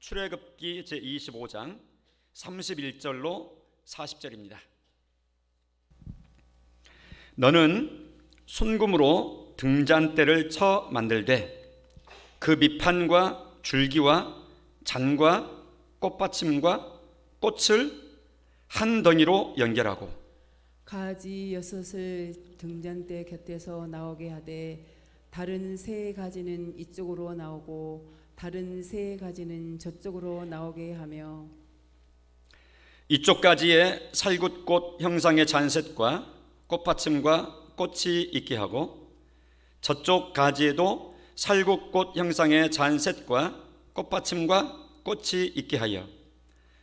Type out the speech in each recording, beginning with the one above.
출애굽기 제25장 31절로 40절입니다. 너는 순금으로 등잔대를 쳐 만들되 그 밑판과 줄기와 잔과 꽃받침과 꽃을 한 덩이로 연결하고 가지 6을 등잔대 곁에서 나오게 하되 다른 3가지는 이쪽으로 나오고 다른 3가지는 저쪽으로 나오게 하며 이쪽 가지에 살굿꽃 형상의 잔셋과 꽃받침과 꽃이 있게 하고 저쪽 가지에도 살굿꽃 형상의 잔셋과 꽃받침과 꽃이 있게 하여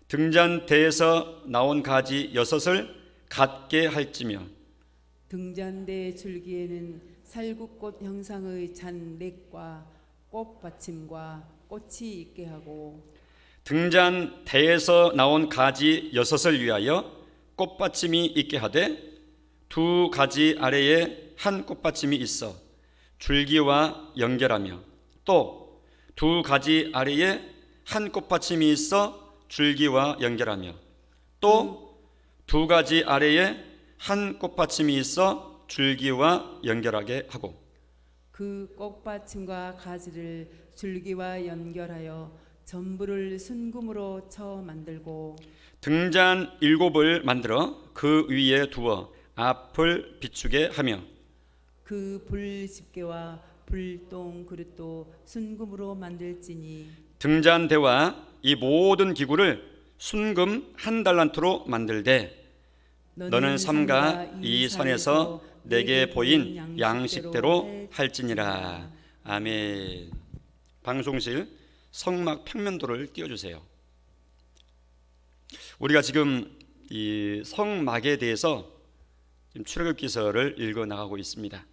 등잔대에서 나온 가지 6을 같게 할지며 등잔대 줄기에는 살구꽃 형상의 잔넷과 꽃받침과 꽃이 있게 하고 등잔대에서 나온 가지 6을 위하여 꽃받침이 있게 하되 2가지 아래에 한 꽃받침이 있어 줄기와 연결하며 또 2가지 아래에 한 꽃받침이 있어 줄기와 연결하며 또 2가지 아래에 한 꽃받침이 있어 줄기와 연결하게 하고 그 꽃받침과 가지를 줄기와 연결하여 전부를 순금으로 쳐 만들고 등잔 7을 만들어 그 위에 두어 앞을 비추게 하며 그 불 집게와 불똥 그릇도 순금으로 만들지니 등잔대와 이 모든 기구를 순금 1달란트로 만들되 너는 삼가 이 산에서 내게 보인 양식대로 할지니라. 아멘. 방송실 성막 평면도를 띄워주세요. 우리가 지금 이 성막에 대해서 지금 출애굽기서를 읽어 나가고 있습니다.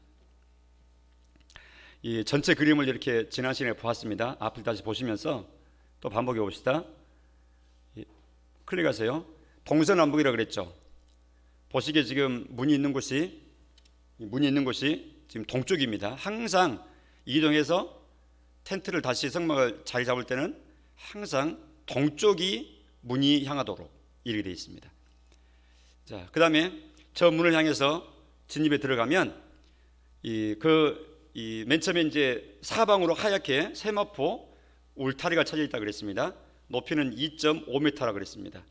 이 전체 그림을 이렇게 지난 시간에 보았습니다. 앞을 다시 보시면서 또 반복해 봅시다. 클릭하세요. 동서남북이라 그랬죠. 보시기에 지금 문이 있는 곳이 지금 동쪽입니다. 항상 이동해서 텐트를 다시 성막을 자리 잡을 때는 항상 동쪽이 문이 향하도록 이렇게 되어 있습니다. 자, 그 다음에 저 문을 향해서 진입에 들어가면 맨 처음에 이제 사방으로 하얗게 세마포 울타리가 쳐져 있다 그랬습니다. 높이는 2.5m라 그랬습니다.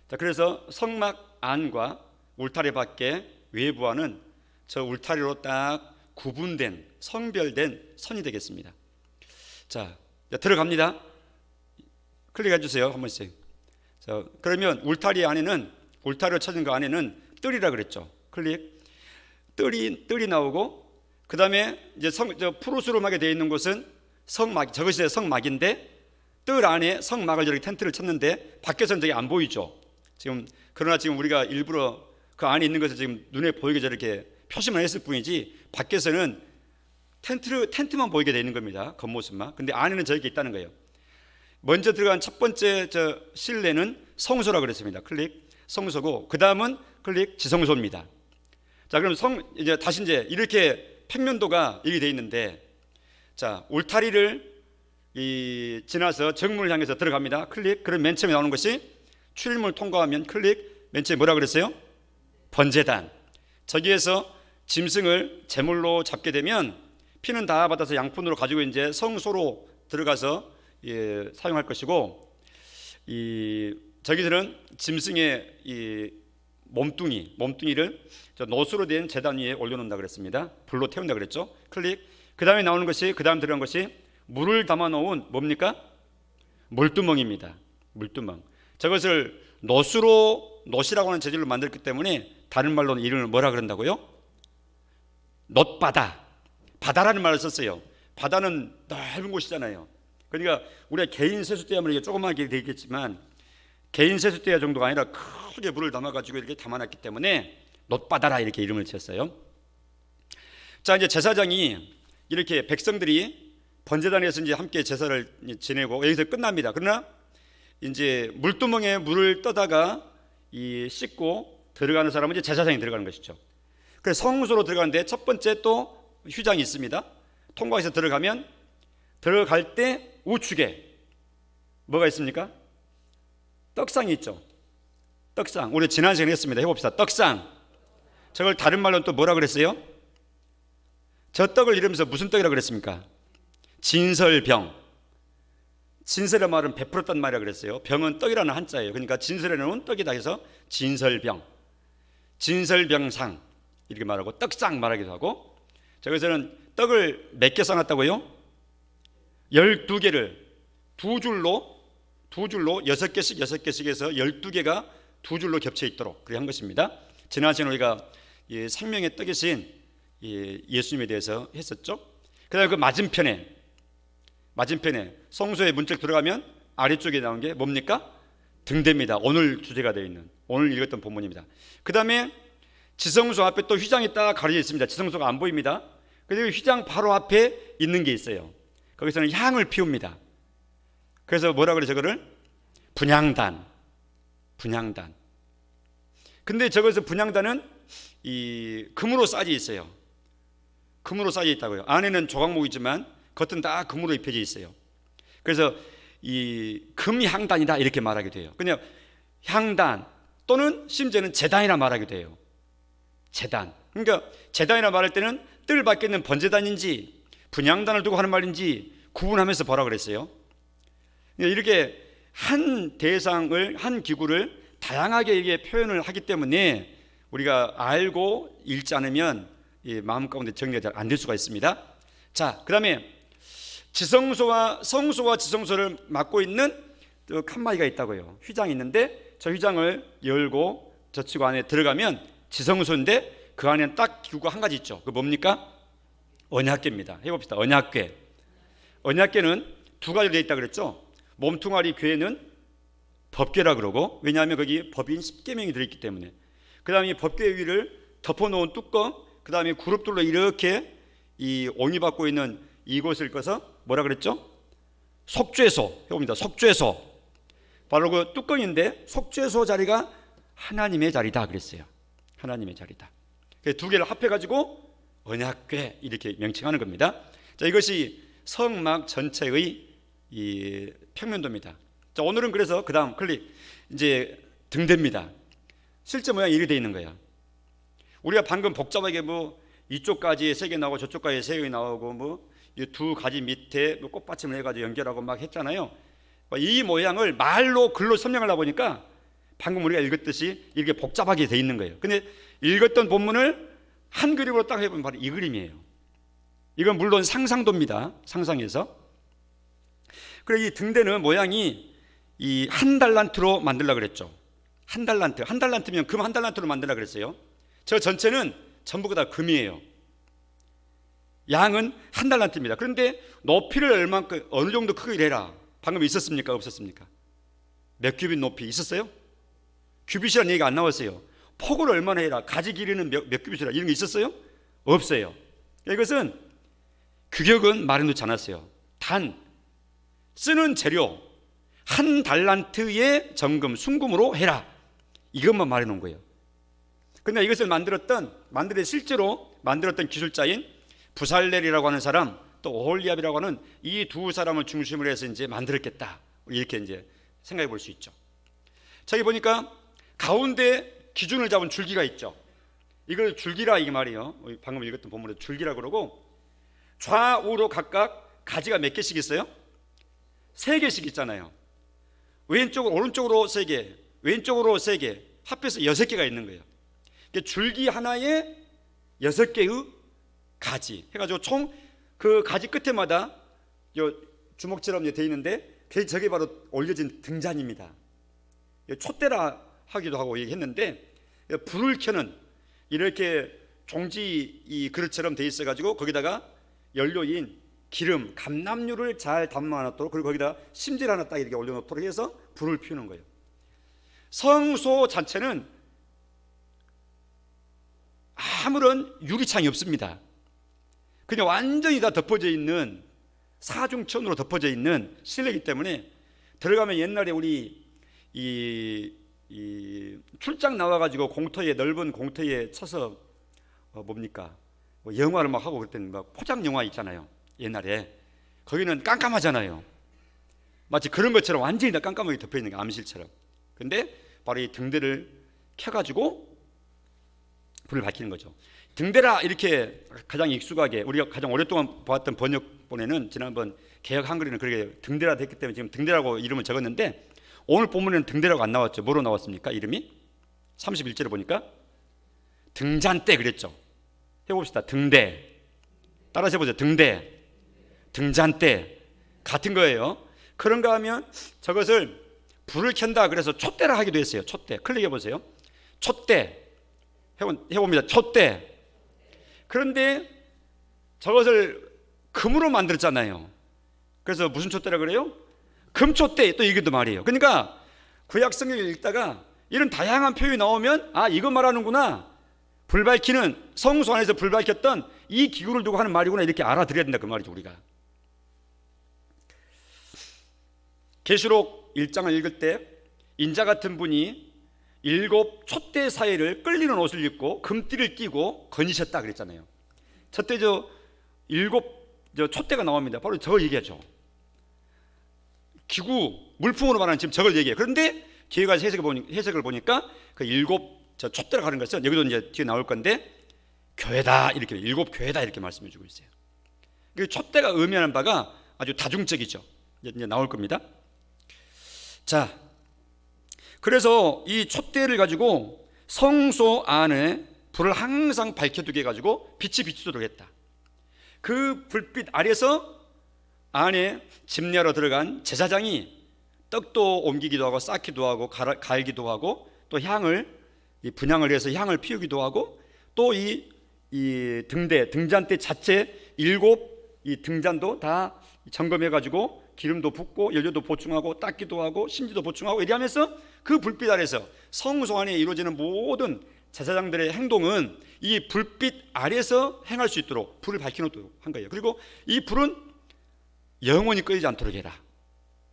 자, 그래서 성막 안과 울타리 밖에 외부와는 저 울타리로 딱 구분된 성별된 선이 되겠습니다. 자, 들어갑니다. 클릭해 주세요. 한 번씩. 자, 그러면 울타리 안에는 울타리로 쳐진 그 안에는 뜰이라 그랬죠. 클릭. 뜰이 나오고 그 다음에 이제 푸르스름하게 되어 있는 곳은 성막, 저것이 성막인데 뜰 안에 성막을 저렇게 텐트를 쳤는데 밖에서는 저게 안 보이죠. 그러나 지금 우리가 일부러 그 안에 있는 것을 지금 눈에 보이게 저렇게 표시만 했을 뿐이지 밖에서는 텐트만 보이게 되어 있는 겁니다. 겉모습만. 근데 안에는 저렇게 있다는 거예요. 먼저 들어간 첫 번째 저 실내는 성소라 그랬습니다. 클릭. 성소고 그 다음은 클릭 지성소입니다. 자, 그럼 이제 다시 이제 이렇게 평면도가 이렇게 되어 있는데 자, 울타리를 지나서 정문을 향해서 들어갑니다. 클릭. 그럼 맨 처음에 나오는 것이 출입문을 통과하면 클릭. 맨 처음에 뭐라 그랬어요? 번제단. 저기에서 짐승을 제물로 잡게 되면 피는 다 받아서 양푼으로 가지고 이제 성소로 들어가서 사용할 것이고 저기서는 짐승의 이 몸뚱이를 노수로 된 제단 위에 올려놓는다 그랬습니다. 불로 태운다 그랬죠. 클릭. 그 다음에 나오는 것이 그 다음 들어간 것이 물을 담아놓은 뭡니까? 물두멍입니다. 물두멍. 저것을 놋이라고 하는 재질로 만들었기 때문에 다른 말로는 이름을 뭐라 그런다고요? 놋바다. 바다라는 말을 썼어요. 바다는 넓은 곳이잖아요. 그러니까 우리가 개인 세숫대 하면 이게 조그맣게 되겠지만 개인 세숫대 정도가 아니라 크게 물을 담아가지고 이렇게 담아놨기 때문에 놋바다라 이렇게 이름을 지었어요. 자, 이제 제사장이 이렇게 백성들이 번제단에서 이제 함께 제사를 지내고 여기서 끝납니다. 그러나 이제 물두멍에 물을 떠다가 씻고 들어가는 사람은 이제 제사장이 들어가는 것이죠. 그래서 성소로 들어가는데 첫 번째 또 휴장이 있습니다. 통과해서 들어갈 때 우측에 뭐가 있습니까? 떡상이 있죠. 떡상. 우리 지난 시간에 했습니다. 해봅시다. 떡상. 저걸 다른 말로는 또 뭐라 그랬어요? 저 떡을 이러면서 무슨 떡이라고 그랬습니까? 진설병. 진설의 말은 베풀었단 말이라고 그랬어요. 병은 떡이라는 한자예요. 그러니까 진설에 놓은 떡이다 해서 진설병, 진설병상 이렇게 말하고 떡상 말하기도 하고, 저기서는 떡을 몇 개 쌓았다고요? 12개를 두 줄로 6개씩 해서 12개가 두 줄로 겹쳐 있도록 그렇게 한 것입니다. 지난 시간에 우리가 생명의 떡이신 예수님에 대해서 했었죠. 그다음에 그 맞은편에 성소에 문짝 들어가면 아래쪽에 나온 게 뭡니까? 등대입니다. 오늘 주제가 되어 있는, 오늘 읽었던 본문입니다. 그 다음에 지성소 앞에 또 휘장이 딱 가려져 있습니다. 지성소가 안 보입니다. 그리고 휘장 바로 앞에 있는 게 있어요. 거기서는 향을 피웁니다. 그래서 뭐라 그래? 저거를 분향단. 근데 저것은 분향단은 이 금으로 싸져 있어요. 금으로 싸져 있다고요. 안에는 조각목이지만 겉은 다 금으로 입혀져 있어요. 그래서 이 금향단이다 이렇게 말하게 돼요. 그냥 향단 또는 심지어는 제단이라 말하기도 해요. 제단. 그러니까 제단이라 말할 때는 뜰 밖에 있는 번제단인지 분향단을 두고 하는 말인지 구분하면서 보라 그랬어요. 이렇게 한 대상을, 한 기구를 다양하게 이게 표현을 하기 때문에 우리가 알고 읽지 않으면 이 마음 가운데 정리가 잘 안 될 수가 있습니다. 자, 그 다음에 지성소와 성소와 지성소를 맡고 있는 또 칸막이가 있다고요. 휘장이 있는데 저 휘장을 열고 젖히고 안에 들어가면 지성소인데 그 안에는 딱 기구가 한 가지 있죠. 그 뭡니까? 언약궤입니다. 해봅시다. 언약궤는 두 가지로 되어 있다 그랬죠. 몸뚱아리 궤는 법궤라 그러고, 왜냐하면 거기 법인 10계명이 들어있기 때문에. 그 다음에 법궤 위를 덮어놓은 뚜껑, 그 다음에 그룹들로 이렇게 이 옹이 받고 있는 이곳을 꺼서 뭐라 그랬죠? 속죄소. 해봅니다. 속죄소. 바로 그 뚜껑인데 속죄소 자리가 하나님의 자리다 그랬어요. 하나님의 자리다. 두 개를 합해가지고 언약궤 이렇게 명칭하는 겁니다. 자, 이것이 성막 전체의 이 평면도입니다. 자, 오늘은 그래서 그 다음 클릭 이제 등대입니다. 실제 모양이 이렇게 되어 있는 거야. 우리가 방금 복잡하게 뭐 이쪽까지 3개 나오고 저쪽까지 3개 나오고 뭐 이 두 가지 밑에 뭐 꽃받침을 해가지고 연결하고 막 했잖아요. 이 모양을 말로 글로 설명하려 보니까 방금 우리가 읽었듯이 이렇게 복잡하게 되어 있는 거예요. 근데 읽었던 본문을 한 그림으로 딱 해보면 바로 이 그림이에요. 이건 물론 상상도입니다. 상상해서. 그래서 이 등대는 모양이 이 한 달란트로 만들려고 그랬죠. 한 달란트면 금 한 달란트로 만들려고 그랬어요. 저 전체는 전부 다 금이에요. 양은 한 달란트입니다. 그런데 높이를 얼만큼, 어느 정도 크기를 해라. 방금 있었습니까? 없었습니까? 몇 큐빗 높이 있었어요? 큐빗이라는 얘기가 안 나왔어요. 폭을 얼마나 해라. 가지 길이는 몇 큐빗이라. 이런 게 있었어요? 없어요. 이것은 규격은 말해놓지 않았어요. 단 쓰는 재료 한 달란트의 정금, 순금으로 해라. 이것만 말해놓은 거예요. 그런데 이것을 실제로 만들었던 기술자인 부살렐이라고 하는 사람, 또 오홀리압이라고 하는 이 두 사람을 중심으로 해서 이제 만들었겠다. 이렇게 이제 생각해 볼 수 있죠. 저기 보니까 가운데 기준을 잡은 줄기가 있죠. 이걸 줄기라 이게 말이에요. 방금 읽었던 본문에 줄기라 그러고, 좌우로 각각 가지가 몇 개씩 있어요? 3개씩 있잖아요. 왼쪽으로, 오른쪽으로 3개, 왼쪽으로 3개, 합해서 6개가 있는 거예요. 줄기 하나에 6개의 가지 해가지고 총 그 가지 끝에마다 요 주먹처럼 되어 있는데 저게 바로 올려진 등잔입니다. 촛대라 하기도 하고 얘기했는데, 불을 켜는 이렇게 종지 이 그릇처럼 되어 있어가지고 거기다가 연료인 기름, 감람유를 잘 담아놨도록, 그리고 거기다 심지를 하나 딱 이렇게 올려놓도록 해서 불을 피우는 거예요. 성소 자체는 아무런 유리창이 없습니다. 그냥 완전히 다 덮어져 있는, 사중천으로 덮어져 있는 실내이기 때문에 들어가면 옛날에 우리 이 출장 나와가지고 공터에, 넓은 공터에 쳐서 뭡니까? 영화를 막 하고 그랬더니 막 포장 영화 있잖아요. 옛날에 거기는 깜깜하잖아요. 마치 그런 것처럼 완전히 다 깜깜하게 덮여 있는 게 암실처럼. 근데 바로 이 등대를 켜가지고 불을 밝히는 거죠. 등대라 이렇게 가장 익숙하게 우리가 가장 오랫동안 보았던 번역본에는 지난번 개역 한글에는 그렇게 등대라 됐기 때문에 지금 등대라고 이름을 적었는데 오늘 본문에는 등대라고 안 나왔죠. 뭐로 나왔습니까? 이름이 31절에 보니까 등잔대 그랬죠. 해봅시다. 등대. 따라서 해보세요. 등대, 등잔대 같은 거예요. 그런가 하면 저것을 불을 켠다 그래서 촛대라 하기도 했어요. 촛대. 클릭해 보세요. 촛대. 해봅니다. 촛대. 그런데 저것을 금으로 만들었잖아요. 그래서 무슨 촛대라 그래요? 금촛대. 또 이것도 말이에요. 그러니까 구약 성경을 읽다가 이런 다양한 표현이 나오면 아 이거 말하는구나. 불 밝히는 성소 안에서 불 밝혔던 이 기구를 두고 하는 말이구나 이렇게 알아들어야 된다 그 말이죠. 우리가 계시록 1장을 읽을 때 인자 같은 분이 7 촛대 사이를 끌리는 옷을 입고 금띠를 띠고 거니셨다 그랬잖아요. 저때 7 촛대가 나옵니다. 바로 저걸 얘기하죠. 기구 물품으로 말하는 지금 저걸 얘기해요. 그런데 뒤에 가서 해석을 보니까 그 7 촛대로 가는 것은 여기도 이제 뒤에 나올 건데 교회다 이렇게 7 교회다 이렇게 말씀해 주고 있어요. 그 촛대가 의미하는 바가 아주 다중적이죠. 이제 나올 겁니다. 자, 그래서 이 촛대를 가지고 성소 안에 불을 항상 밝혀두게 해가지고 빛이 비추도록 했다. 그 불빛 아래서 안에 집례하러 들어간 제사장이 떡도 옮기기도 하고 쌓기도 하고 갈기도 하고 또 분향을 해서 향을 피우기도 하고 또 이 등잔대 자체 7 이 등잔도 다 점검해가지고 기름도 붓고 연료도 보충하고 닦기도 하고 심지도 보충하고 이러면서 그 불빛 아래서 성소 안에 이루어지는 모든 제사장들의 행동은 이 불빛 아래서 행할 수 있도록 불을 밝혀놓도록 한 거예요. 그리고 이 불은 영원히 꺼지지 않도록 해라.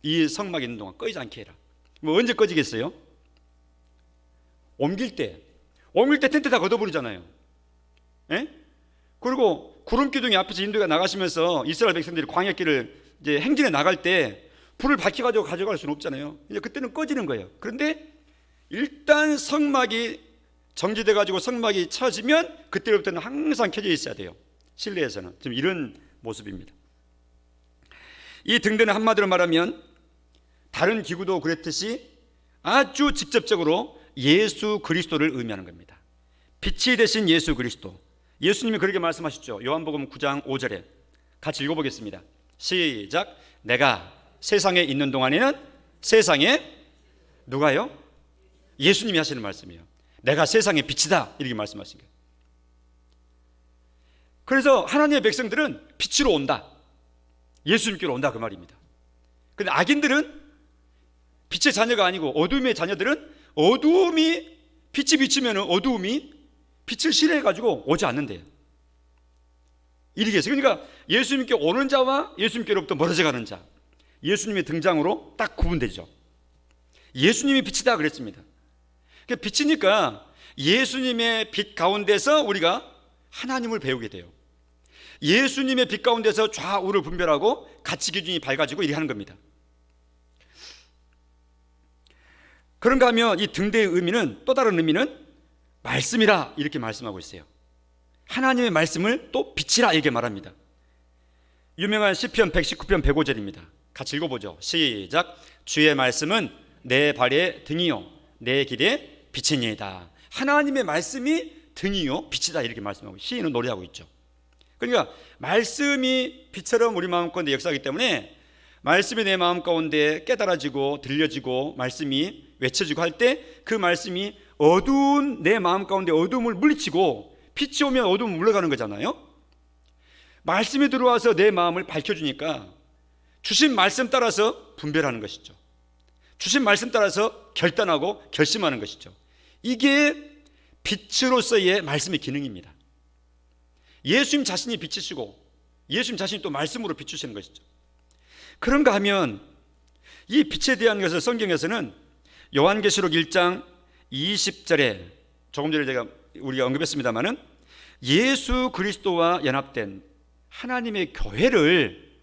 이 성막에 있는 동안 꺼지지 않게 해라. 뭐 언제 꺼지겠어요? 옮길 때 텐트 다 걷어버리잖아요. 예? 그리고 구름 기둥이 앞에서 인도가 나가시면서 이스라엘 백성들이 광야길을 이제 행진에 나갈 때 불을 밝혀가지고 가져갈 수는 없잖아요. 이제 그때는 꺼지는 거예요. 그런데 일단 성막이 정지돼가지고 성막이 쳐지면 그때부터는 항상 켜져 있어야 돼요. 실내에서는 지금 이런 모습입니다. 이 등대는 한마디로 말하면 다른 기구도 그랬듯이 아주 직접적으로 예수 그리스도를 의미하는 겁니다. 빛이 되신 예수 그리스도. 예수님이 그렇게 말씀하셨죠. 요한복음 9장 5절에 같이 읽어보겠습니다. 시작. 내가 세상에 있는 동안에는 세상에 누가요? 예수님이 하시는 말씀이에요. 내가 세상의 빛이다 이렇게 말씀하신 거예요. 그래서 하나님의 백성들은 빛으로 온다. 예수님께로 온다 그 말입니다. 그런데 악인들은 빛의 자녀가 아니고 어둠의 자녀들은 어두움이 빛이 비치면 어두움이 빛을 싫어해가지고 오지 않는데요. 이렇게 해서 그러니까 예수님께 오는 자와 예수님께로부터 멀어져 가는 자, 예수님의 등장으로 딱 구분되죠. 예수님이 빛이다 그랬습니다. 빛이니까 예수님의 빛 가운데서 우리가 하나님을 배우게 돼요. 예수님의 빛 가운데서 좌우를 분별하고 가치 기준이 밝아지고 이렇게 하는 겁니다. 그런가 하면 이 등대의 의미는 또 다른 의미는 말씀이라 이렇게 말씀하고 있어요. 하나님의 말씀을 또 빛이라 이렇게 말합니다. 유명한 시편 119편 105절입니다. 같이 읽어보죠. 시작. 주의 말씀은 내 발의 등이요 내 길의 빛이니이다. 하나님의 말씀이 등이요 빛이다 이렇게 말씀하고 시인은 노래하고 있죠. 그러니까 말씀이 빛처럼 우리 마음 가운데 역사하기 때문에 말씀이 내 마음 가운데 깨달아지고 들려지고 말씀이 외쳐지고 할 때 그 말씀이 어두운 내 마음 가운데 어두움을 물리치고 빛이 오면 어두움은 물러가는 거잖아요. 말씀이 들어와서 내 마음을 밝혀주니까 주신 말씀 따라서 분별하는 것이죠. 주신 말씀 따라서 결단하고 결심하는 것이죠. 이게 빛으로서의 말씀의 기능입니다. 예수님 자신이 빛이시고 예수님 자신이 또 말씀으로 비추시는 것이죠. 그런가 하면 이 빛에 대한 것을 성경에서는 요한계시록 1장 20절에 조금 전에 우리가 언급했습니다마는 예수 그리스도와 연합된 하나님의 교회를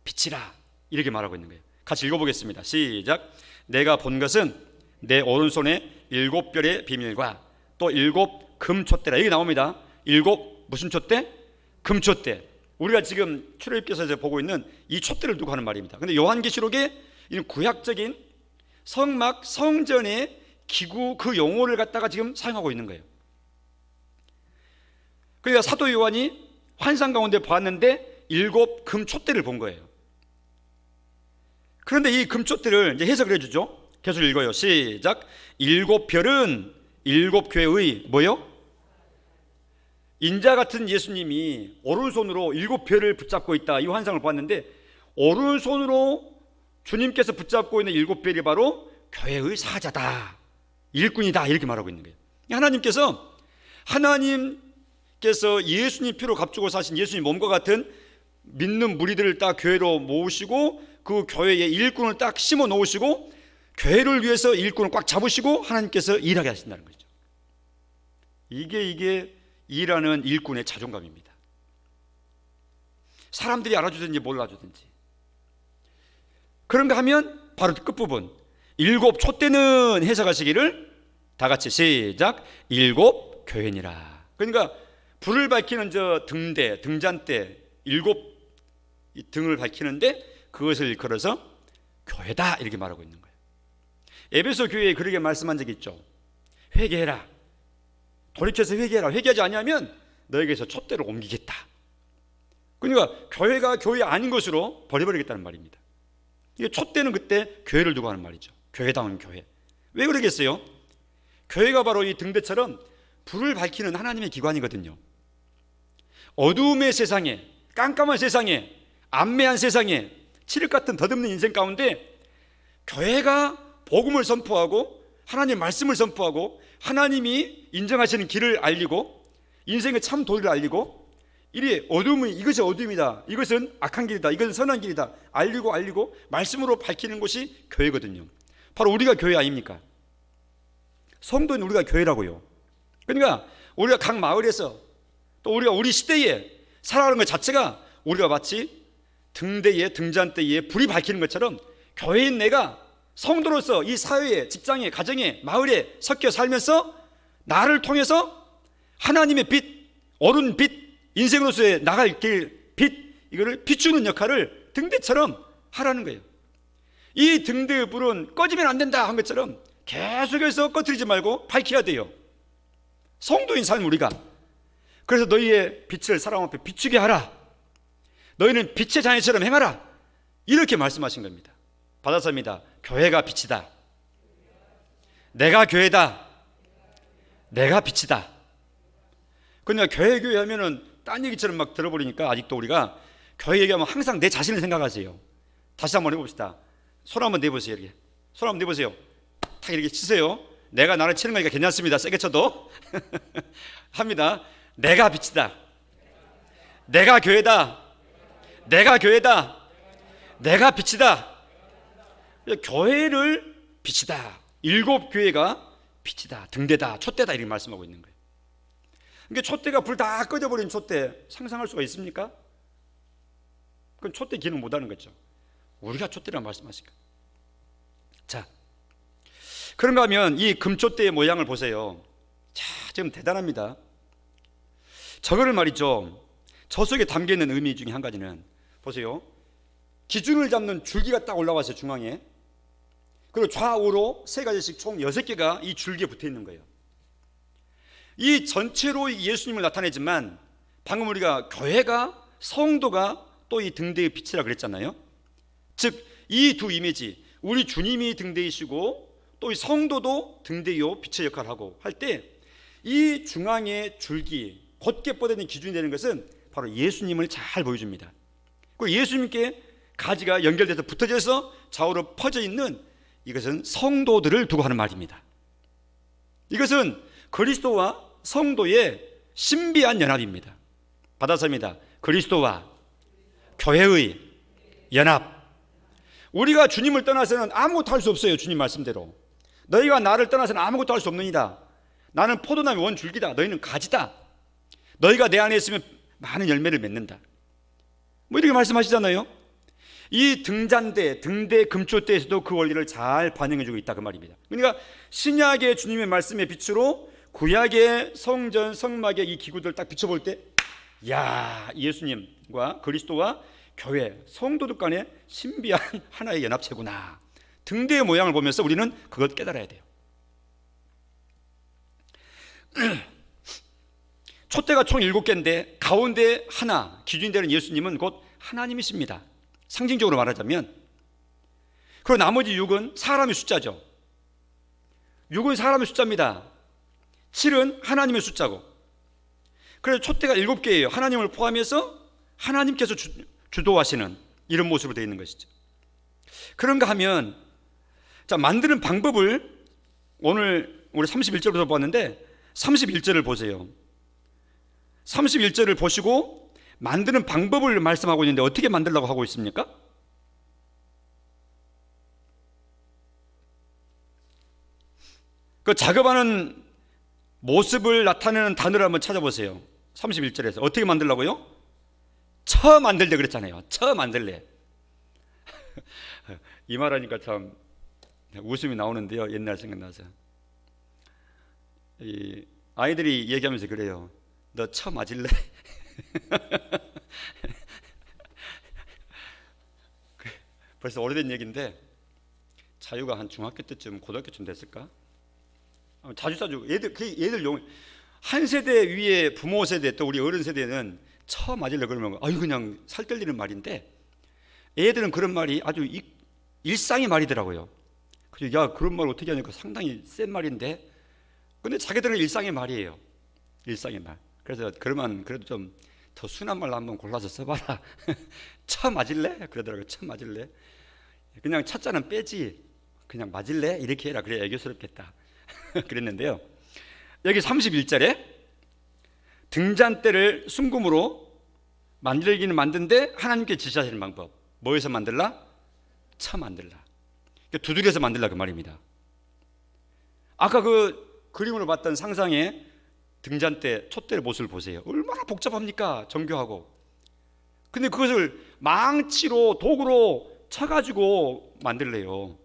빛이라 이렇게 말하고 있는 거예요. 같이 읽어보겠습니다. 시작. 내가 본 것은 내 오른손에 7별의 비밀과 또 7 금촛대라. 여기 나옵니다. 7 무슨 촛대? 금촛대. 우리가 지금 출애굽기에서 보고 있는 이 촛대를 두고 하는 말입니다. 근데 요한계시록에 이런 구약적인 성막 성전의 기구 그 용어를 갖다가 지금 사용하고 있는 거예요. 그러니까 사도 요한이 환상 가운데 보았는데 7 금촛대를 본 거예요. 그런데 이 금촛대를 이제 해석을 해주죠. 계속 읽어요. 시작. 7별은 7교회의 뭐요? 인자 같은 예수님이 오른손으로 7별을 붙잡고 있다. 이 환상을 보았는데 오른손으로 주님께서 붙잡고 있는 7별이 바로 교회의 사자다, 일꾼이다, 이렇게 말하고 있는 거예요. 하나님께서 예수님 피로 값주고 사신 예수님 몸과 같은 믿는 무리들을 딱 교회로 모으시고 그 교회에 일꾼을 딱 심어 놓으시고 교회를 위해서 일꾼을 꽉 잡으시고 하나님께서 일하게 하신다는 거죠. 이게 일하는 일꾼의 자존감입니다. 사람들이 알아주든지 몰라주든지 그런가 하면 바로 끝부분 7 촛대는 해석하시기를 다 같이 시작. 7 교회니라. 그러니까 불을 밝히는 저 등대, 등잔대 7 등을 밝히는데 그것을 일컬어서 교회다 이렇게 말하고 있는 거예요. 에베소 교회에 그렇게 말씀한 적이 있죠. 회개해라. 돌이켜서 회개해라. 회개하지 아니하면 너에게서 촛대를 옮기겠다. 그러니까 교회가 교회 아닌 것으로 버려버리겠다는 말입니다. 이게 촛대는 그때 교회를 두고 하는 말이죠. 교회다운 교회. 왜 그러겠어요? 교회가 바로 이 등대처럼 불을 밝히는 하나님의 기관이거든요. 어두움의 세상에, 깜깜한 세상에, 암매한 세상에, 칠흑 같은 덧없는 인생 가운데 교회가 복음을 선포하고 하나님의 말씀을 선포하고 하나님이 인정하시는 길을 알리고 인생의 참 도리를 알리고 이리 어둠이 이것이 어둠이다, 이것은 악한 길이다, 이것은 선한 길이다 알리고 말씀으로 밝히는 곳이 교회거든요. 바로 우리가 교회 아닙니까? 성도는 우리가 교회라고요. 그러니까 우리가 각 마을에서 또 우리가 우리 시대에 살아가는 것 자체가 우리가 마치 등대에 등잔대에 불이 밝히는 것처럼 교회인 내가 성도로서 이 사회에, 직장에, 가정에, 마을에 섞여 살면서 나를 통해서 하나님의 빛, 옳은 빛, 인생으로서의 나갈 길 빛, 이거를 비추는 역할을 등대처럼 하라는 거예요. 이 등대의 불은 꺼지면 안 된다 한 것처럼 계속해서 꺼뜨리지 말고 밝혀야 돼요. 성도인 삶 우리가. 그래서 너희의 빛을 사람 앞에 비추게 하라. 너희는 빛의 자녀처럼 행하라. 이렇게 말씀하신 겁니다. 받아서입니다. 교회가 빛이다. 내가 교회다. 내가 빛이다. 그러니까 교회 하면은 딴 얘기처럼 막 들어버리니까 아직도 우리가 교회 얘기하면 항상 내 자신을 생각하세요. 다시 한번 해봅시다. 손 한번 내보세요. 이렇게 손 한번 내보세요. 탁 이렇게 치세요. 내가 나를 치는 거니까 괜찮습니다. 세게 쳐도 합니다. 내가 빛이다. 내가 교회다. 내가 교회다. 내가 빛이다. 교회를 빛이다. 7 교회가 빛이다. 등대다. 촛대다. 이렇게 말씀하고 있는 거예요. 그러니까 촛대가 불 다 꺼져버린 촛대 상상할 수가 있습니까? 그건 촛대 기능 못하는 거죠. 우리가 촛대라고 말씀하시니까. 자, 그런가 하면 이 금촛대의 모양을 보세요. 자, 지금 대단합니다. 저거를 말이죠. 저 속에 담겨있는 의미 중에 한 가지는 보세요. 기준을 잡는 줄기가 딱 올라와서 중앙에, 그리고 좌우로 3가지씩 총 6개가 이 줄기에 붙어 있는 거예요. 이 전체로 예수님을 나타내지만 방금 우리가 교회가, 성도가 또 이 등대의 빛이라 그랬잖아요. 즉 이 두 이미지, 우리 주님이 등대이시고 또 이 성도도 등대요 빛의 역할을 하고 할 때 이 중앙의 줄기, 곧게 뻗어있는 기준이 되는 것은 바로 예수님을 잘 보여줍니다. 그리고 예수님께 가지가 연결돼서 붙어져서 좌우로 퍼져 있는 이것은 성도들을 두고 하는 말입니다. 이것은 그리스도와 성도의 신비한 연합입니다. 받아서입니다. 그리스도와 교회의 연합. 우리가 주님을 떠나서는 아무것도 할 수 없어요. 주님 말씀대로 너희가 나를 떠나서는 아무것도 할 수 없느니라. 나는 포도나무의 원줄기다. 너희는 가지다. 너희가 내 안에 있으면 많은 열매를 맺는다. 뭐 이렇게 말씀하시잖아요. 이 등잔대, 등대 금초대에서도 그 원리를 잘 반영해주고 있다 그 말입니다. 그러니까 신약의 주님의 말씀의 빛으로 구약의 성전, 성막의 이 기구들을 딱 비춰볼 때, 야, 예수님과 그리스도와 교회, 성도들 간의 신비한 하나의 연합체구나. 등대의 모양을 보면서 우리는 그것 깨달아야 돼요. 촛대가 총 7개인데 가운데 하나, 기준이 되는 예수님은 곧 하나님이십니다. 상징적으로 말하자면. 그리고 나머지 6은 사람의 숫자죠. 6은 사람의 숫자입니다. 7은 하나님의 숫자고. 그래서 촛대가 7개예요. 하나님을 포함해서 하나님께서 주도하시는 이런 모습으로 되어 있는 것이죠. 그런가 하면, 자, 만드는 방법을 오늘 우리 31절부터 봤는데 31절을 보세요. 31절을 보시고 만드는 방법을 말씀하고 있는데 어떻게 만들려고 하고 있습니까? 그 작업하는 모습을 나타내는 단어를 한번 찾아보세요. 31절에서 어떻게 만들려고요? 처 만들래 그랬잖아요. 처 만들래. 이 말하니까 참 웃음이 나오는데요. 옛날 생각나서. 이 아이들이 얘기하면서 그래요. 너 처 맞을래? 벌써 오래된 얘기인데 자유가 한 중학교 때쯤 고등학교쯤 됐을까? 자주 얘들 한 세대 위에 부모 세대 또 우리 어른 세대는 처 맞을래 그러면 아유 그냥 살 떨리는 말인데 애들은 그런 말이 아주 일상의 말이더라고요. 그래서 야 그런 말 어떻게 하니까 상당히 센 말인데 근데 자기들은 일상의 말이에요. 일상의 말. 그래서 그러면 그래도 좀 더 순한 말로 한번 골라서 써봐라. 처 맞을래? 그러더라고요. 처 맞을래? 그냥 차자는 빼지. 그냥 맞을래? 이렇게 해라. 그래 애교스럽겠다. 그랬는데요. 여기 31절에 등잔대를 순금으로 만들기는 만든데 하나님께 지시하시는 방법. 뭐에서 만들라? 처 만들라. 두들겨서 만들라 그 말입니다. 아까 그 그림으로 봤던 상상의 등잔대, 촛대 모습을 보세요. 얼마나 복잡합니까? 정교하고. 근데 그것을 망치로 도구로 쳐가지고 만들래요.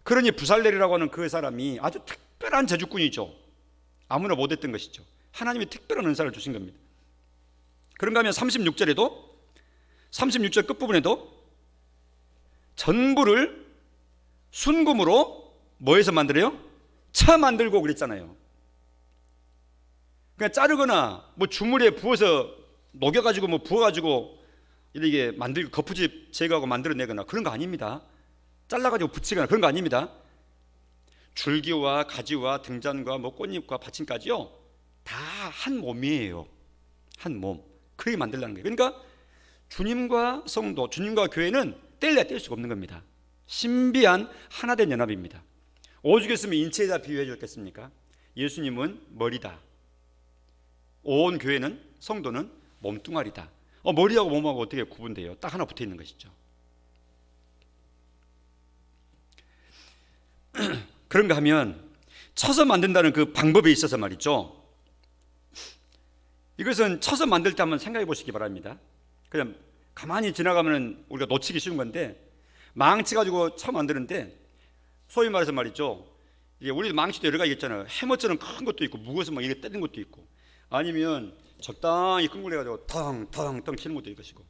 그러니 부살렐이라고 하는 그 사람이 아주 특별한 제주꾼이죠. 아무나 못했던 것이죠. 하나님이 특별한 은사를 주신 겁니다. 그런가 하면 36절에도 36절 끝부분에도 전부를 순금으로 뭐해서 만들어요? 쳐 만들고 그랬잖아요. 그냥 자르거나 뭐 주물에 부어서 녹여가지고 뭐 부어가지고 이렇게 만들고 거푸집 제거하고 만들어내거나 그런 거 아닙니다. 잘라가지고 붙이거나 그런 거 아닙니다. 줄기와 가지와 등잔과 뭐 꽃잎과 받침까지요 다 한 몸이에요. 한 몸. 그렇게 만들라는 거예요. 그러니까 주님과 성도, 주님과 교회는 뗄래야 뗄 수가 없는 겁니다. 신비한 하나된 연합입니다. 오죽했으면 인체에다 비유해 줬겠습니까? 예수님은 머리다. 온 교회는 성도는 몸뚱아리다. 머리하고 몸하고 어떻게 구분돼요? 딱 하나 붙어 있는 것이죠. 그런가 하면 쳐서 만든다는 그 방법에 있어서 말이죠. 이것은 쳐서 만들 때 한번 생각해 보시기 바랍니다. 그냥 가만히 지나가면 우리가 놓치기 쉬운 건데 망치 가지고 쳐 만드는데 소위 말해서 말이죠. 우리 망치도 여러 가지 있잖아요. 해머처럼 큰 것도 있고 무거워서 막 이렇게 때리는 것도 있고 아니면 적당히 끈 걸로 해가지고 텅텅텅 치는 것도 있고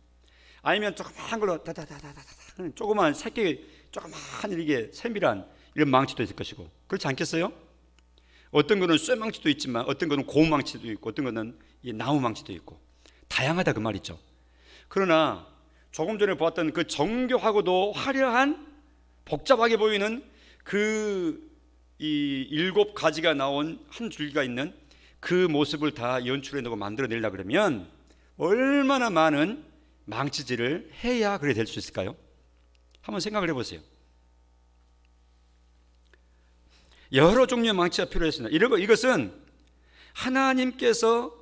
아니면 조그만 걸로 다다다다다다 조그만 새끼 조그만 이렇게 세밀한 이런 망치도 있을 것이고 그렇지 않겠어요? 어떤 거는 쇠망치도 있지만 어떤 거는 고무망치도 있고 어떤 거는 나무망치도 있고 다양하다 그 말이죠. 그러나 조금 전에 보았던 그 정교하고도 화려한 복잡하게 보이는 그 이 7가지가 나온 한 줄기가 있는 그 모습을 다 연출해내고 만들어내려고 그러면 얼마나 많은 망치질을 해야 그래 될 수 있을까요? 한번 생각을 해보세요. 여러 종류의 망치가 필요했습니다. 이것은 하나님께서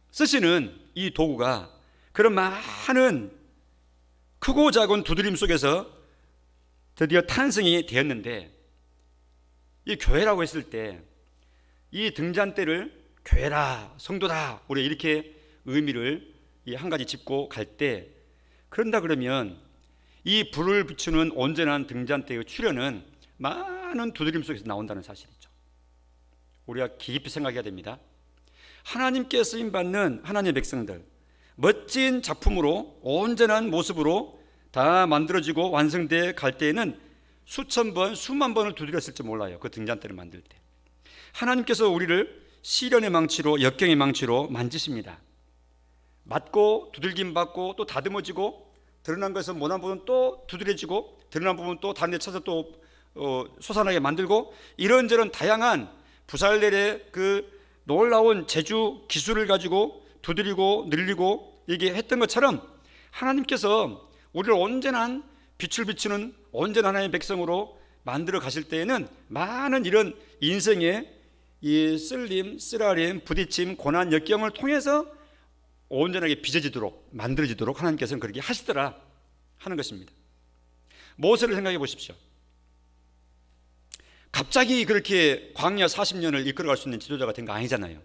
쓰시는 이 도구가 그런 많은 크고 작은 두드림 속에서 드디어 탄생이 되었는데 이 교회라고 했을 때 이 등잔대를 교회라 성도다 우리 이렇게 의미를 한 가지 짚고 갈 때 그런다 그러면 이 불을 비추는 온전한 등잔 때의 출현은 많은 두드림 속에서 나온다는 사실이죠. 우리가 깊이 생각해야 됩니다. 하나님께 쓰임받는 하나님의 백성들, 멋진 작품으로 온전한 모습으로 다 만들어지고 완성돼 갈 때에는 수천 번, 수만 번을 두드렸을지 몰라요. 그 등잔대를 만들 때 하나님께서 우리를 시련의 망치로, 역경의 망치로 만지십니다. 맞고 두들김 받고 또 다듬어지고, 드러난 것은 못한 부분 또 두드려지고, 드러난 부분 또 다른 데 쳐서 또 솟아나게 만들고, 이런저런 다양한 부살렐의 그 놀라운 제주 기술을 가지고 두드리고 늘리고 이게 했던 것처럼 하나님께서 우리를 온전한 빛을 비추는 온전한 하나님의 백성으로 만들어 가실 때에는 많은 이런 인생의 이 쓸림, 쓰라림, 부딪힘, 고난, 역경을 통해서 온전하게 빚어지도록 만들어지도록 하나님께서는 그렇게 하시더라 하는 것입니다. 모세를 생각해 보십시오. 갑자기 그렇게 광야 40년을 이끌어갈 수 있는 지도자가 된 거 아니잖아요.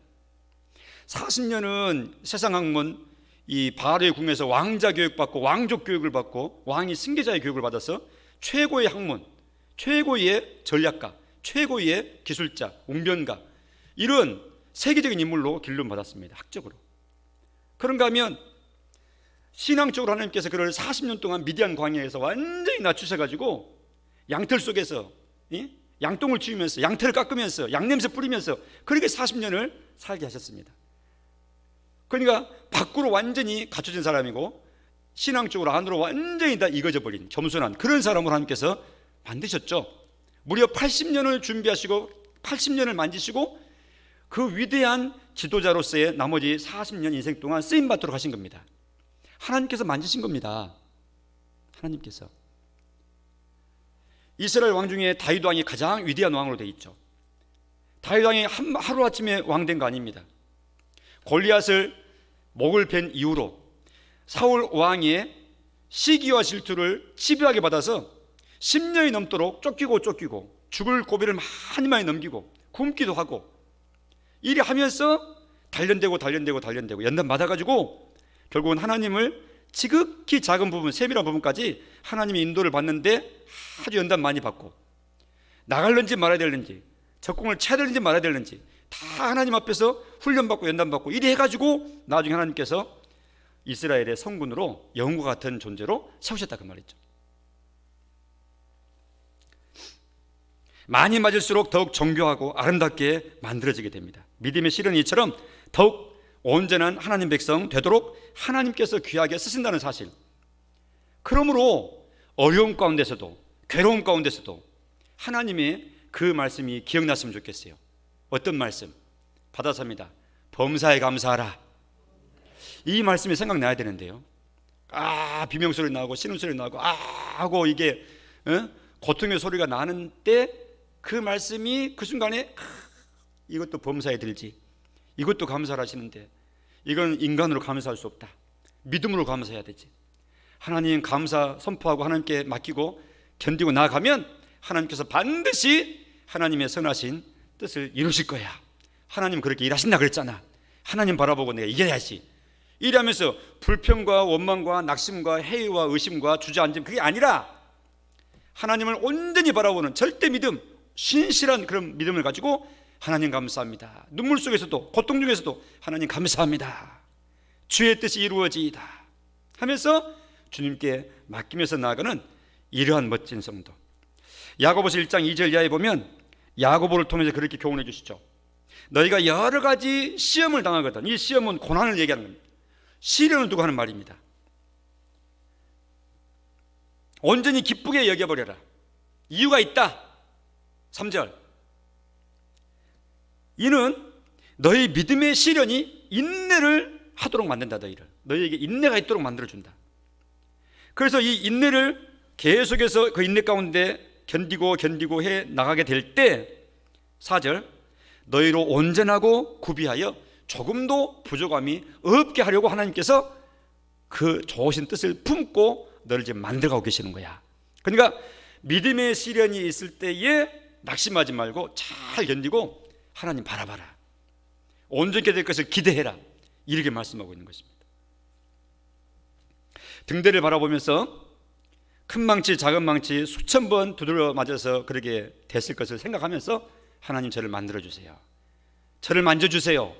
40년은 세상 학문, 이 바로의 궁에서 왕자 교육받고 왕족 교육을 받고 왕이 승계자의 교육을 받아서 최고의 학문, 최고의 전략가, 최고의 기술자, 웅변가, 이런 세계적인 인물로 길름 받았습니다. 학적으로. 그런가 하면 신앙적으로 하나님께서 그를 40년 동안 미디안 광야에서 완전히 낮추셔가지고 양털 속에서 양똥을 치우면서 양털을 깎으면서 양냄새 뿌리면서 그렇게 40년을 살게 하셨습니다. 그러니까 밖으로 완전히 갖춰진 사람이고 신앙적으로 안으로 완전히 다 익어져 버린 겸손한 그런 사람으로 하나님께서 만드셨죠. 무려 80년을 준비하시고 80년을 만지시고 그 위대한 지도자로서의 나머지 40년 인생 동안 쓰임받도록 하신 겁니다. 하나님께서 만지신 겁니다. 하나님께서. 이스라엘 왕 중에 다윗 왕이 가장 위대한 왕으로 되어 있죠. 다윗 왕이 하루아침에 왕된 거 아닙니다. 골리앗을 목을 벤 이후로 사울 왕의 시기와 질투를 집요하게 받아서 10년이 넘도록 쫓기고 죽을 고비를 많이 넘기고 굶기도 하고 이리 하면서 단련되고 연단 받아가지고 결국은 하나님을 지극히 작은 부분, 세밀한 부분까지 하나님의 인도를 받는데 아주 연단 많이 받고 나갈는지 말아야 될는지 적공을 쳐야 될는지 말아야 될는지 다 하나님 앞에서 훈련받고 연단받고 이리 해가지고 나중에 하나님께서 이스라엘의 성군으로 영웅과 같은 존재로 세우셨다 그 말이죠. 많이 맞을수록 더욱 정교하고 아름답게 만들어지게 됩니다. 믿음의 시련이처럼 더욱 온전한 하나님 백성 되도록 하나님께서 귀하게 쓰신다는 사실. 그러므로 어려움 가운데서도 괴로움 가운데서도 하나님의 그 말씀이 기억났으면 좋겠어요. 어떤 말씀? 받아서입니다. 범사에 감사하라. 이 말씀이 생각나야 되는데요. 비명소리 나고 신음소리 나고 하고 이게 고통의 소리가 나는 때 그 말씀이 그 순간에 이것도 범사에 들지, 이것도 감사를 하시는데 이건 인간으로 감사할 수 없다. 믿음으로 감사해야 되지. 하나님 감사 선포하고 하나님께 맡기고 견디고 나아가면 하나님께서 반드시 하나님의 선하신 뜻을 이루실 거야. 하나님 그렇게 일하신다 그랬잖아. 하나님 바라보고 내가 이겨야지. 이러면서 불평과 원망과 낙심과 회의와 의심과 주저앉음 그게 아니라 하나님을 온전히 바라보는 절대 믿음, 신실한 그런 믿음을 가지고 하나님 감사합니다. 눈물 속에서도 고통 중에서도 하나님 감사합니다. 주의 뜻이 이루어지이다 하면서 주님께 맡기면서 나아가는 이러한 멋진 성도. 야고보서 1장 2절 이하에 보면 야고보를 통해서 그렇게 교훈해 주시죠. 너희가 여러 가지 시험을 당하거든. 이 시험은 고난을 얘기하는 겁니다. 시련을 두고 하는 말입니다. 온전히 기쁘게 여겨버려라. 이유가 있다. 3절. 이는 너희 믿음의 시련이 인내를 하도록 만든다. 너희에게 인내가 있도록 만들어준다. 그래서 이 인내를 계속해서 그 인내 가운데 견디고 해 나가게 될 때 4절. 너희로 온전하고 구비하여 조금도 부족함이 없게 하려고 하나님께서 그 좋으신 뜻을 품고 너를 지금 만들어가고 계시는 거야. 그러니까 믿음의 시련이 있을 때에 낙심하지 말고 잘 견디고 하나님 바라봐라. 온전케 될 것을 기대해라. 이렇게 말씀하고 있는 것입니다. 등대를 바라보면서 큰 망치 작은 망치 수천 번 두드려 맞아서 그렇게 됐을 것을 생각하면서 하나님 저를 만들어 주세요. 저를 만져주세요.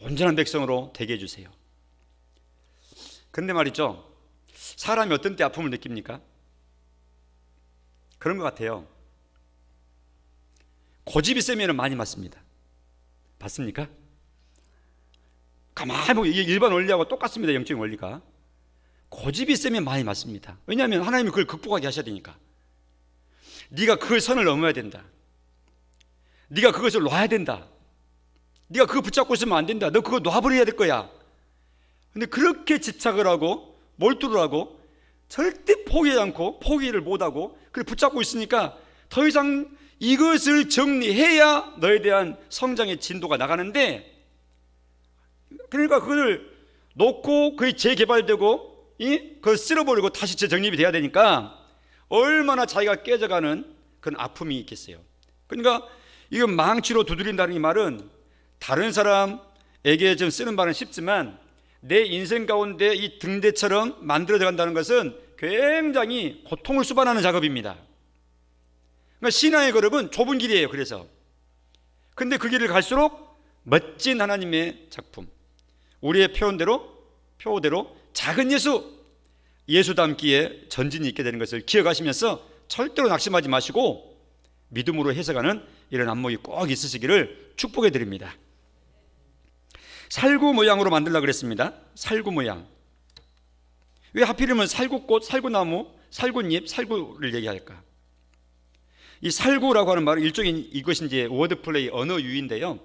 온전한 백성으로 되게 해주세요. 그런데 말이죠, 사람이 어떤 때 아픔을 느낍니까? 그런 것 같아요. 고집이 세면 많이 맞습니다. 맞습니까? 가만히 보면 이게 일반 원리하고 똑같습니다. 영적인 원리가. 고집이 세면 많이 맞습니다. 왜냐하면 하나님이 그걸 극복하게 하셔야 되니까. 네가 그걸 선을 넘어야 된다. 네가 그것을 놔야 된다. 네가 그거 붙잡고 있으면 안 된다. 너 그거 놔버려야 될 거야. 근데 그렇게 집착을 하고 몰두를 하고 절대 포기하지 않고 포기를 못하고 그걸 붙잡고 있으니까 더 이상 이것을 정리해야 너에 대한 성장의 진도가 나가는데, 그러니까 그걸 놓고 그게 재개발되고 그걸 쓸어버리고 다시 재정립이 돼야 되니까 얼마나 자기가 깨져가는 그런 아픔이 있겠어요. 그러니까 이거 망치로 두드린다는 이 말은 다른 사람에게 좀 쓰는 말은 쉽지만 내 인생 가운데 이 등대처럼 만들어져 간다는 것은 굉장히 고통을 수반하는 작업입니다. 그러니까 신앙의 걸음은 좁은 길이에요. 그래서 근데 그 길을 갈수록 멋진 하나님의 작품, 우리의 표대로 작은 예수 닮기에 전진이 있게 되는 것을 기억하시면서 절대로 낙심하지 마시고 믿음으로 해석하는 이런 안목이 꼭 있으시기를 축복해 드립니다. 살구 모양으로 만들려고 그랬습니다. 살구 모양. 왜 하필이면 살구꽃, 살구나무, 살구잎, 살구를 얘기할까? 이 살구라고 하는 말은 일종의 이것이 이제 워드플레이 언어 유인데요,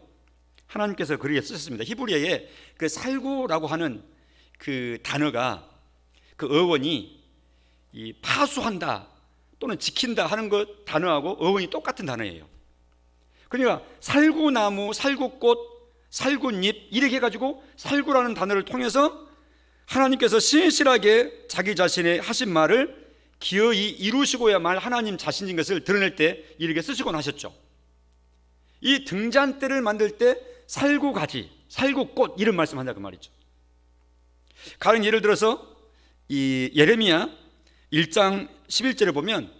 하나님께서 그렇게 쓰셨습니다. 히브리어에 그 살구라고 하는 그 단어가, 그 어원이 이 파수한다 또는 지킨다 하는 것 단어하고 어원이 똑같은 단어예요. 그러니까 살구나무, 살구꽃, 살구잎 이렇게 해가지고 살구라는 단어를 통해서 하나님께서 신실하게 자기 자신의 하신 말을 기어이 이루시고야만 하나님 자신인 것을 드러낼 때 이렇게 쓰시곤 하셨죠. 이 등잔대를 만들 때 살구가지, 살구꽃 이런 말씀한다 그 말이죠. 가령 예를 들어서 이 예레미야 1장 11절에 보면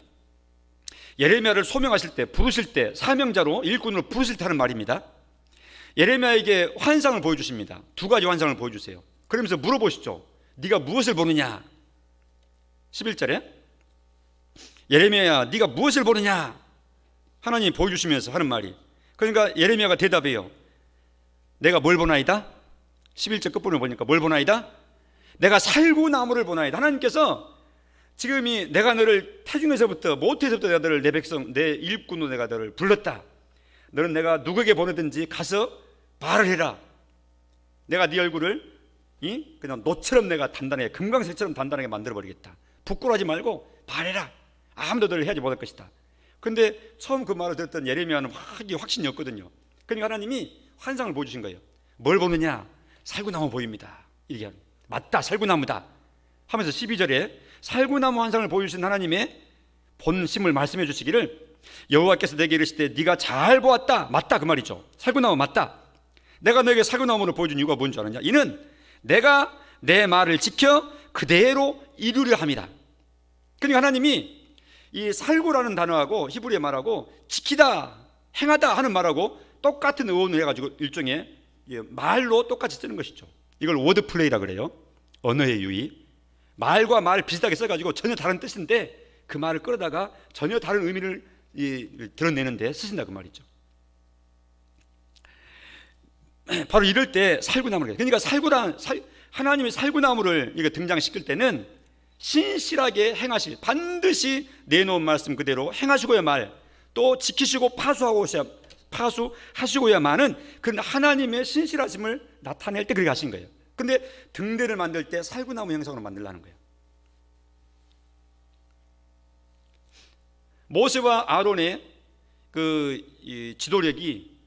예레미야를 소명하실 때, 부르실 때, 사명자로 일꾼으로 부르실 때 하는 말입니다. 예레미야에게 환상을 보여주십니다. 두 가지 환상을 보여주세요. 그러면서 물어보시죠. 네가 무엇을 보느냐? 11절에 예레미야야 네가 무엇을 보느냐? 하나님이 보여주시면서 하는 말이, 그러니까 예레미야가 대답해요. 내가 뭘 보나이다? 11절 끝부분을 보니까 뭘 보나이다? 내가 살구나무를 보나이다. 하나님께서 지금이 내가 너를 태중에서부터 모태에서부터 내가 너를 내 백성 내 일꾼으로 내가 너를 불렀다. 너는 내가 누구에게 보내든지 가서 말을 해라. 내가 네 얼굴을 그냥 노처럼 내가 단단하게 금강색처럼 단단하게 만들어버리겠다. 부끄러워하지 말고 말해라. 아무도 너를 해하지 못할 것이다. 근데 처음 그 말을 들었던 예레미야는 확신이 없거든요. 그러니까 하나님이 환상을 보여주신 거예요. 뭘 보느냐? 살구나무 보입니다. 이렇게 하는, 맞다 살구나무다 하면서 12절에 살구나무 환상을 보여주신 하나님의 본심을 말씀해 주시기를, 여호와께서 내게 이르시되 네가 잘 보았다. 맞다 그 말이죠. 살구나무 맞다. 내가 너에게 살구나무를 보여준 이유가 뭔 줄 아느냐? 이는 내가 내 말을 지켜 그대로 이루려 함이다. 그러니까 하나님이 이 살구라는 단어하고 히브리어 말하고 지키다, 행하다 하는 말하고 똑같은 어원을 해가지고 일종의 말로 똑같이 쓰는 것이죠. 이걸 워드플레이라 그래요. 언어의 유의. 말과 말 비슷하게 써가지고 전혀 다른 뜻인데 그 말을 끌어다가 전혀 다른 의미를 드러내는데 쓰신다 그 말이죠. 바로 이럴 때 살구나무를, 그러니까 하나님이 살구나무를 이거 등장시킬 때는 신실하게 행하실, 반드시 내놓은 말씀 그대로 행하시고야 말, 또 지키시고 파수하시고야만은 그런 하나님의 신실하심을 나타낼 때 그렇게 하신 거예요. 근데 등대를 만들 때 살구나무 형상으로 만들라는 거예요. 모세와 아론의 이 지도력이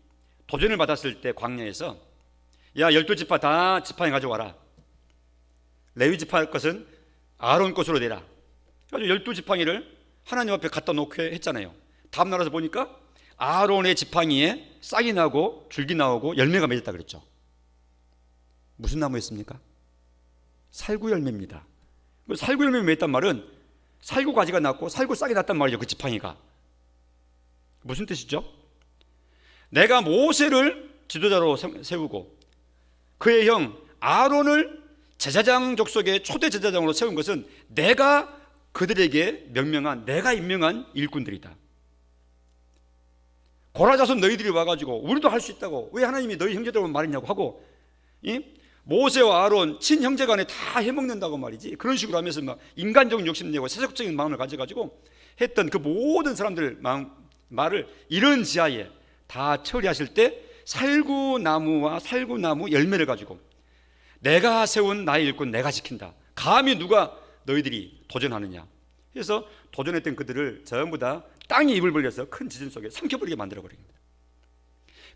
도전을 받았을 때 광야에서 야 12지파 다 지팡이 가져와라. 레위 지파 것은 아론 것으로 내라. 그래서 12지팡이를 하나님 앞에 갖다 놓게 했잖아요. 다음 날에서 보니까 아론의 지팡이에 싹이 나고 줄기 나오고 열매가 맺었다 그랬죠. 무슨 나무였습니까? 살구 열매입니다. 그 살구 열매 맺었단 말은 살구 가지가 났고 살구 싹이 났단 말이죠. 그 지팡이가 무슨 뜻이죠? 내가 모세를 지도자로 세우고 그의 형 아론을 제사장 족속의 초대 제사장으로 세운 것은 내가 그들에게 명명한, 내가 임명한 일꾼들이다. 고라 자손 너희들이 와가지고 우리도 할 수 있다고 왜 하나님이 너희 형제들만 말했냐고 하고, 모세와 아론 친형제 간에 다 해먹는다고 말이지. 그런 식으로 하면서 막 인간적인 욕심내고 세속적인 마음을 가져가지고 했던 그 모든 사람들 말을 이런 지하에 다 처리하실 때 살구나무와 살구나무 열매를 가지고 내가 세운 나의 일꾼 내가 지킨다. 감히 누가 너희들이 도전하느냐. 그래서 도전했던 그들을 전부 다 땅에 입을 벌려서 큰 지진 속에 삼켜버리게 만들어버립니다.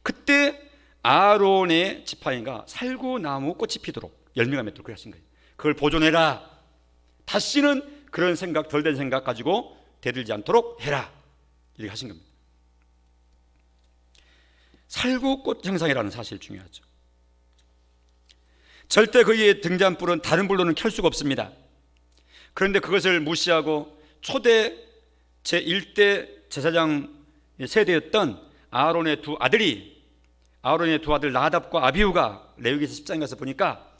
그때 아론의 지팡이가 살구나무 꽃이 피도록 열매가 맺도록 하신 거예요. 그걸 보존해라. 다시는 그런 생각, 덜 된 생각 가지고 대들지 않도록 해라. 이렇게 하신 겁니다. 살구꽃 형상이라는 사실이 중요하죠. 절대 그의 등잔불은 다른 불로는 켤 수가 없습니다. 그런데 그것을 무시하고 초대 제1대 제사장 세대였던 아론의 두 아들 나답과 아비후가 레위기서 10장에 가서 보니까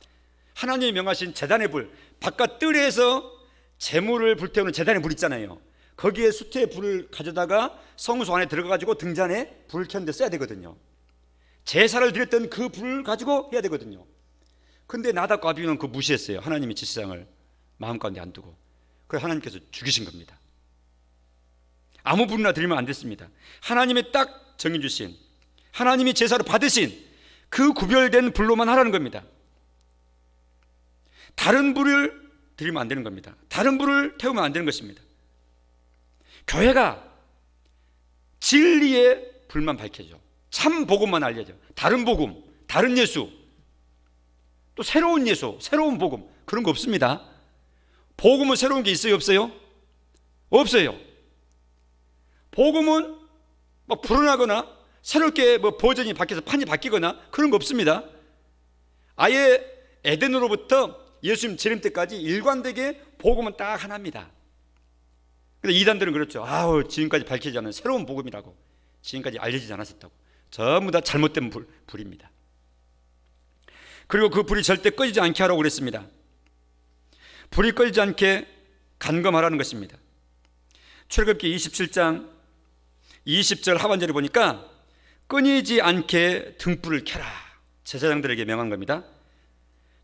하나님이 명하신 제단의 불, 바깥 뜰에서 제물을 불태우는 제단의 불 있잖아요. 거기에 수태의 불을 가져다가 성소 안에 들어가가지고 등잔에 불을 켰는데 써야 되거든요. 제사를 드렸던 그 불을 가지고 해야 되거든요. 근데 나답과 아비후는 그 무시했어요. 하나님의 지시장을 마음 가운데 안 두고. 그래서 하나님께서 죽이신 겁니다. 아무 불이나 드리면 안 됐습니다. 하나님의 딱 정해주신, 하나님이 제사로 받으신 그 구별된 불로만 하라는 겁니다. 다른 불을 드리면 안 되는 겁니다. 다른 불을 태우면 안 되는 것입니다. 교회가 진리의 불만 밝혀줘. 참 복음만 알려줘. 다른 복음, 다른 예수, 또 새로운 예수, 새로운 복음, 그런 거 없습니다. 복음은 새로운 게 있어요, 없어요? 없어요. 복음은 막 불어나거나 새롭게 뭐 버전이 바뀌어서 판이 바뀌거나 그런 거 없습니다. 아예 에덴으로부터 예수님 재림 때까지 일관되게 복음은 딱 하나입니다. 근데 이단들은 그렇죠. 아우, 지금까지 밝히지 않은 새로운 복음이라고, 지금까지 알려지지 않았었다고. 전부 다 잘못된 불입니다. 그리고 그 불이 절대 꺼지지 않게 하라고 그랬습니다. 불이 꺼지지 않게 간검하라는 것입니다. 출애굽기 27장 20절 하반절에 보니까 끊이지 않게 등불을 켜라, 제사장들에게 명한 겁니다.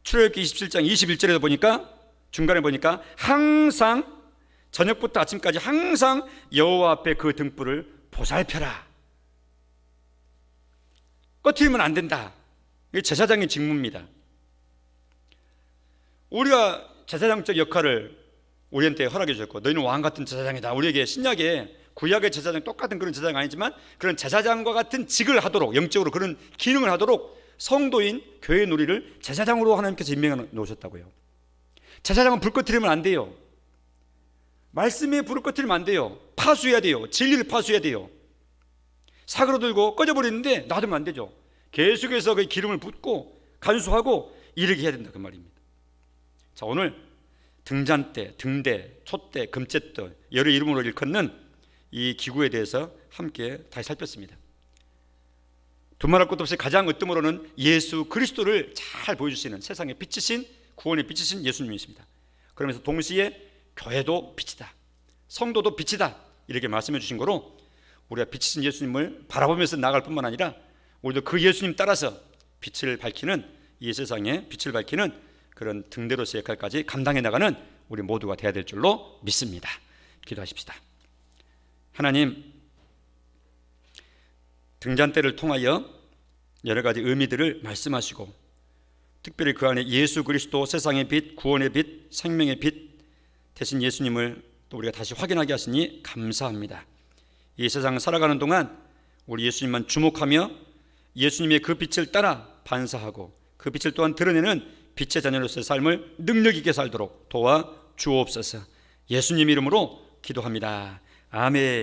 출애굽기 27장 21절에도 보니까, 중간에 보니까 항상 저녁부터 아침까지 항상 여호와 앞에 그 등불을 보살펴라. 꺼트리면 안 된다. 이게 제사장의 직무입니다. 우리가 제사장적 역할을 우리한테 허락해 주셨고, 너희는 왕 같은 제사장이다. 우리에게 신약에 구약의 제사장 똑같은 그런 제사장 아니지만 그런 제사장과 같은 직을 하도록, 영적으로 그런 기능을 하도록 성도인 교회의 누리를 제사장으로 하나님께서 임명해 놓으셨다고요. 제사장은 불 꺼트리면 안 돼요. 말씀에 불을 꺼트리면 안 돼요. 파수해야 돼요. 진리를 파수해야 돼요. 사그로 들고 꺼져버리는데 놔두면 안 되죠. 계속해서 그 기름을 붓고 간수하고 이르게 해야 된다, 그 말입니다. 자, 오늘 등잔대, 등대, 촛대, 금제대 여러 이름으로 일컫는 이 기구에 대해서 함께 다시 살폈습니다. 두말할 것도 없이 가장 으뜸으로는 예수 그리스도를 잘 보여주시는 세상의 빛이신, 구원의 빛이신 예수님이십니다. 그러면서 동시에 교회도 빛이다, 성도도 빛이다, 이렇게 말씀해 주신 거로 우리가 빛이신 예수님을 바라보면서 나아갈 뿐만 아니라 우리도 그 예수님 따라서 빛을 밝히는, 이 세상에 빛을 밝히는 그런 등대로서의 역할까지 감당해 나가는 우리 모두가 되어야 될 줄로 믿습니다. 기도하십시다. 하나님, 등잔대를 통하여 여러 가지 의미들을 말씀하시고, 특별히 그 안에 예수 그리스도, 세상의 빛, 구원의 빛, 생명의 빛 되신 예수님을 또 우리가 다시 확인하게 하시니 감사합니다. 이 세상을 살아가는 동안 우리 예수님만 주목하며 예수님의 그 빛을 따라 반사하고 그 빛을 또한 드러내는 빛의 자녀로서의 삶을 능력 있게 살도록 도와 주옵소서. 예수님 이름으로 기도합니다. 아멘.